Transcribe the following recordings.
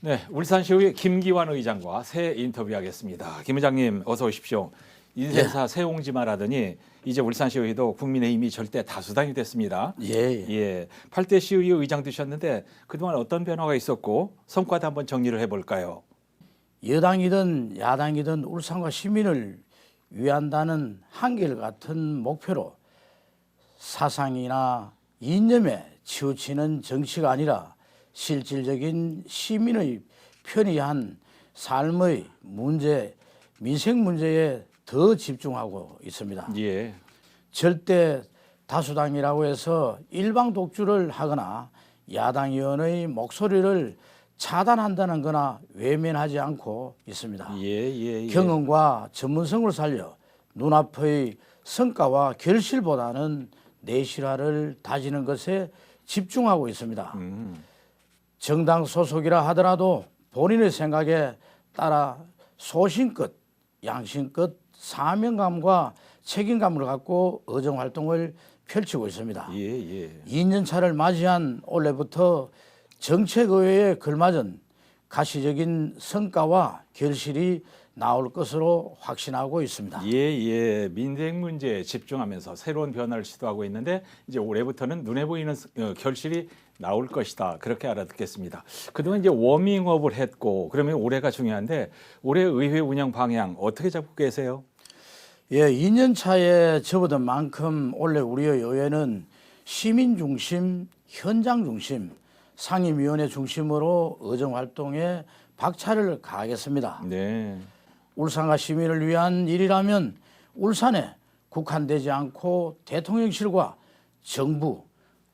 네, 울산시의 김기환 의장과 새 인터뷰하겠습니다. 김 의장님 어서 오십시오. 인생사 새옹지마라더니 이제 울산시의회도 국민의힘이 절대 다수당이 됐습니다. 예. 8대 시의회 의장 되셨는데 그동안 어떤 변화가 있었고 성과도 한번 정리를 해볼까요? 여당이든 야당이든 울산과 시민을 위한다는 한결같은 목표로 사상이나 이념에 치우치는 정치가 아니라 실질적인 시민의 편리한 삶의 문제, 민생 문제에 더 집중하고 있습니다. 예. 절대 다수당이라고 해서 일방 독주를 하거나 야당 의원의 목소리를 차단한다는 거나 외면하지 않고 있습니다. 예. 경험과 전문성을 살려 눈앞의 성과와 결실보다는 내실화를 다지는 것에 집중하고 있습니다. 정당 소속이라 하더라도 본인의 생각에 따라 소신껏 양심껏 사명감과 책임감을 갖고 의정활동을 펼치고 있습니다. 2년 차를 맞이한 올해부터 정책의회에 걸맞은 가시적인 성과와 결실이 나올 것으로 확신하고 있습니다. 민생 문제에 집중하면서 새로운 변화를 시도하고 있는데 이제 올해부터는 눈에 보이는 결실이 나올 것이다. 그렇게 알아듣겠습니다. 그동안 이제 워밍업을 했고 그러면 올해가 중요한데 올해 의회 운영 방향 어떻게 잡고 계세요? 2년 차에 접어든 만큼 올해 우리의 의회는 시민 중심, 현장 중심, 상임위원회 중심으로 의정활동에 박차를 가하겠습니다. 네. 울산과 시민을 위한 일이라면 울산에 국한되지 않고 대통령실과 정부,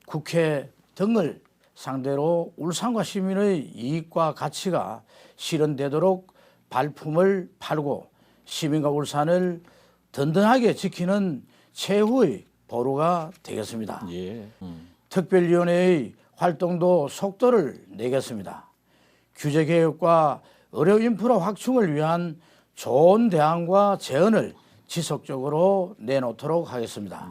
국회 등을 상대로 울산과 시민의 이익과 가치가 실현되도록 발품을 팔고 시민과 울산을 든든하게 지키는 최후의 보루가 되겠습니다. 특별위원회의 활동도 속도를 내겠습니다. 규제개혁과 의료인프라 확충을 위한 좋은 대안과 제언을 지속적으로 내놓도록 하겠습니다.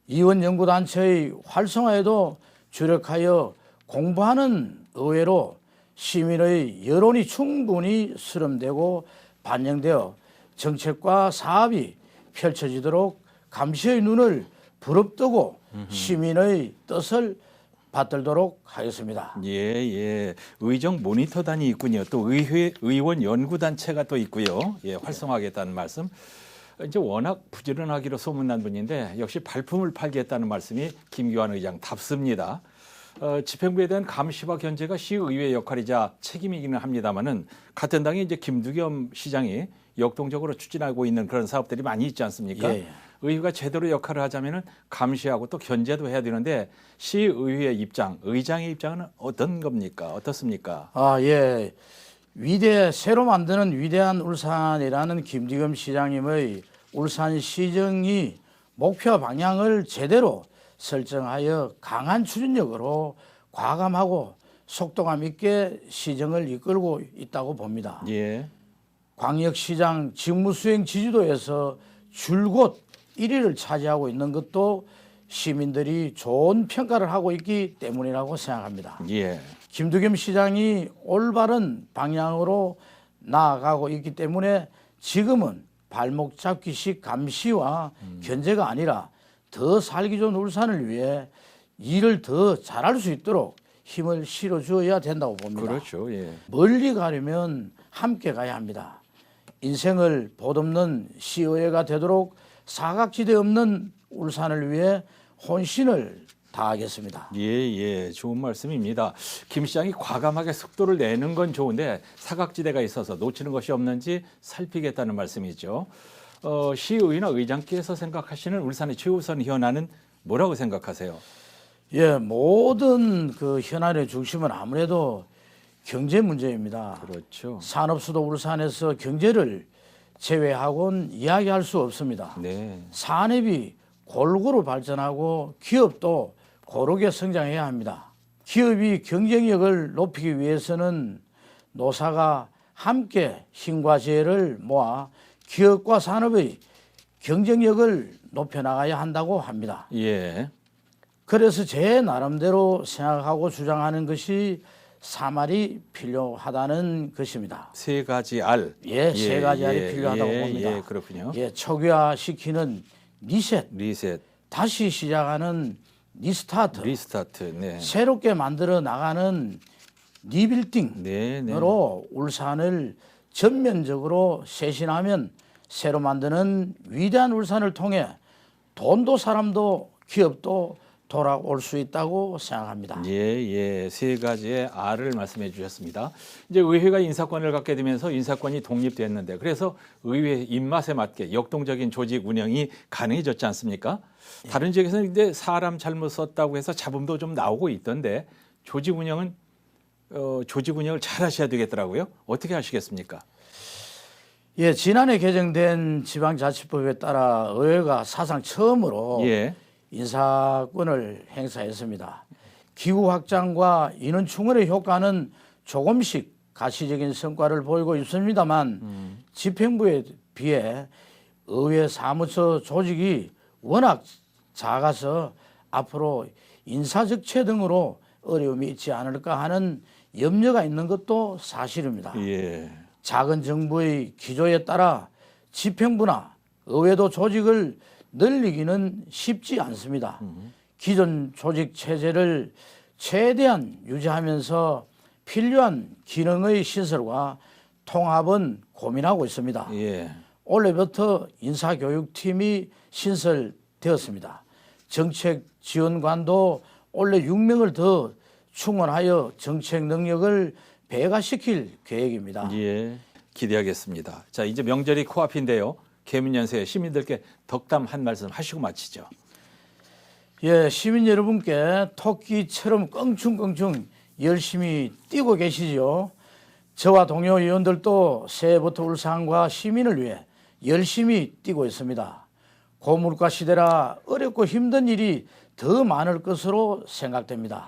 이원연구단체의 활성화에도 주력하여 공부하는 의회로 시민의 여론이 충분히 수렴되고 반영되어 정책과 사업이 펼쳐지도록 감시의 눈을 부릅뜨고 시민의 뜻을 받들도록 하겠습니다. 의정 모니터단이 있군요. 또 의원 연구단체가 또 있고요. 활성화하겠다는 말씀. 이제 워낙 부지런하기로 소문난 분인데 역시 발품을 팔겠다는 말씀이 김기환 의장답습니다. 집행부에 대한 감시와 견제가 시의회 역할이자 책임이기는 합니다만은 같은 당에 이제 김두겸 시장이 역동적으로 추진하고 있는 그런 사업들이 많이 있지 않습니까? 의회가 제대로 역할을 하자면은 감시하고 또 견제도 해야 되는데 시의회의 입장, 의장의 입장은 어떤 겁니까? 어떻습니까? 새로 만드는 위대한 울산이라는 김두겸 시장님의 울산시정이 목표 방향을 제대로 설정하여 강한 추진력으로 과감하고 속도감 있게 시정을 이끌고 있다고 봅니다. 광역시장 직무수행 지지도에서 줄곧 1위를 차지하고 있는 것도 시민들이 좋은 평가를 하고 있기 때문이라고 생각합니다. 김두겸 시장이 올바른 방향으로 나아가고 있기 때문에 지금은 발목 잡기식 감시와 견제가 아니라 더 살기 좋은 울산을 위해 일을 더 잘할 수 있도록 힘을 실어주어야 된다고 봅니다. 멀리 가려면 함께 가야 합니다. 인생을 보듬는 시의회가 되도록 사각지대 없는 울산을 위해 혼신을 다하겠습니다. 좋은 말씀입니다. 김 시장이 과감하게 속도를 내는 건 좋은데 사각지대가 있어서 놓치는 것이 없는지 살피겠다는 말씀이죠. 시의회나 의장께서 생각하시는 울산의 최우선 현안은 뭐라고 생각하세요? 모든 그 현안의 중심은 아무래도 경제 문제입니다. 산업수도 울산에서 경제를 제외하고는 이야기할 수 없습니다. 산업이 골고루 발전하고 기업도 고르게 성장해야 합니다. 기업이 경쟁력을 높이기 위해서는 노사가 함께 힘과 지혜를 모아 기업과 산업의 경쟁력을 높여나가야 한다고 합니다. 그래서 제 나름대로 생각하고 주장하는 것이 사말이 필요하다는 것입니다. 세 가지 알. 세 가지 알이 필요하다고 봅니다. 그렇군요. 초기화시키는 리셋, 다시 시작하는 리스타트, 네. 새롭게 만들어 나가는 리빌딩으로 울산을 전면적으로 쇄신하면 새로 만드는 위대한 울산을 통해 돈도 사람도 기업도 돌아올 수 있다고 생각합니다. 세 가지의 R을 말씀해 주셨습니다. 이제 의회가 인사권을 갖게 되면서 인사권이 독립됐는데 그래서 의회 입맛에 맞게 역동적인 조직 운영이 가능해졌지 않습니까? 다른 지역에서는 이제 사람 잘못 썼다고 해서 잡음도 좀 나오고 있던데 조직 운영을 잘 하셔야 되겠더라고요. 어떻게 하시겠습니까? 지난해 개정된 지방자치법에 따라 의회가 사상 처음으로 인사권을 행사했습니다. 기후 확장과 인원 충원의 효과는 조금씩 가시적인 성과를 보이고 있습니다만 집행부에 비해 의회 사무처 조직이 워낙 작아서 앞으로 인사적체 등으로 어려움이 있지 않을까 하는 염려가 있는 것도 사실입니다. 작은 정부의 기조에 따라 집행부나 의회도 조직을 늘리기는 쉽지 않습니다. 기존 조직 체제를 최대한 유지하면서 필요한 기능의 신설과 통합은 고민하고 있습니다. 올해부터 인사교육팀이 신설되었습니다. 정책지원관도 올해 6명을 더 충원하여 정책 능력을 배가시킬 계획입니다. 기대하겠습니다. 자, 이제 명절이 코앞인데요. 개문연세 시민들께 덕담 한 말씀 하시고 마치죠. 시민 여러분께 토끼처럼 껑충껑충 열심히 뛰고 계시죠. 저와 동료 의원들도 새해부터 울산과 시민을 위해 열심히 뛰고 있습니다. 고물가 시대라 어렵고 힘든 일이 더 많을 것으로 생각됩니다.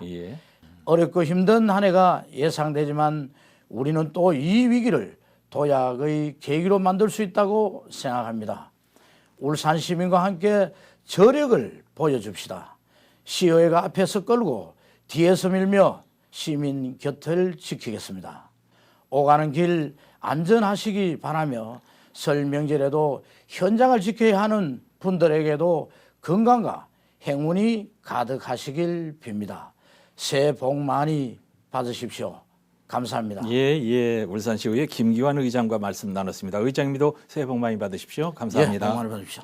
어렵고 힘든 한 해가 예상되지만 우리는 또 이 위기를 도약의 계기로 만들 수 있다고 생각합니다. 울산 시민과 함께 저력을 보여줍시다. 시의회가 앞에서 끌고 뒤에서 밀며 시민 곁을 지키겠습니다. 오가는 길 안전하시기 바라며 설 명절에도 현장을 지켜야 하는 분들에게도 건강과 행운이 가득하시길 빕니다. 새해 복 많이 받으십시오. 감사합니다. 울산시의회 김기환 의장과 말씀 나눴습니다. 의장님도 새해 복 많이 받으십시오. 감사합니다. 복 많이 받으십시오.